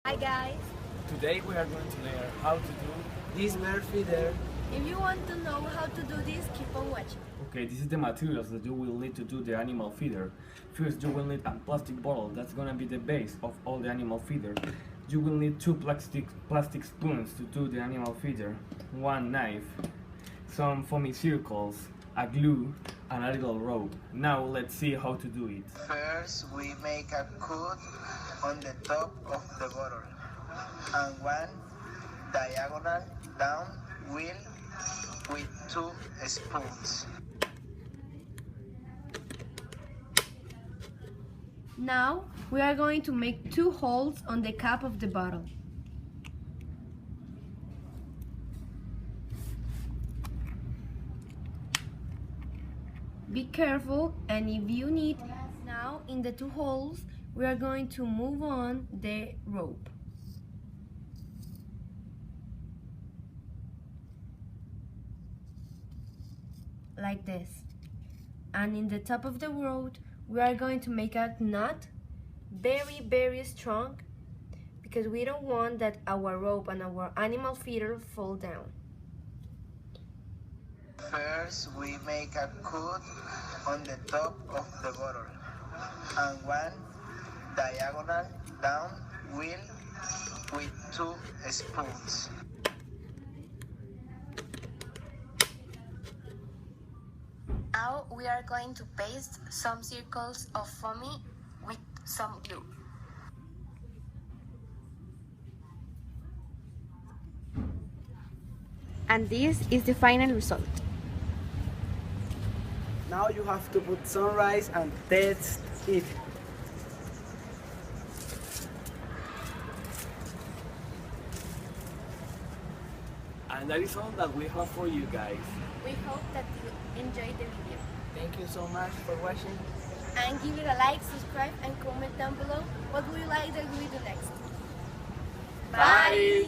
Hi guys! Today we are going to learn how to do this bird feeder. If you want to know how to do this, keep on watching. Okay, this is the materials that you will need to do the animal feeder. First, you will need a plastic bottle. That's gonna be the base of all the animal feeder. You will need two plastic spoons to do the animal feeder, one knife, some foamy circles, a glue, and a little rope. Now let's see how to do it. First, we make a cut on the top of the bottle and one diagonal down wheel with two spoons. Now we are going to make two holes on the cap of the bottle. Be careful, and if you need, now in the two holes we are going to move on the rope. Like this. And in the top of the rope we are going to make a knot very strong, because we don't want that our rope and our animal feeder fall down. First, we make a cut on the top of the bottle and one diagonal down wheel with two spoons. Now we are going to paste some circles of foamy with some glue. And this is the final result. Now you have to put some rice and test it. And that is all that we have for you guys. We hope that you enjoyed the video. Thank you so much for watching. And give it a like, subscribe, and comment down below what would you like that we do next. Bye!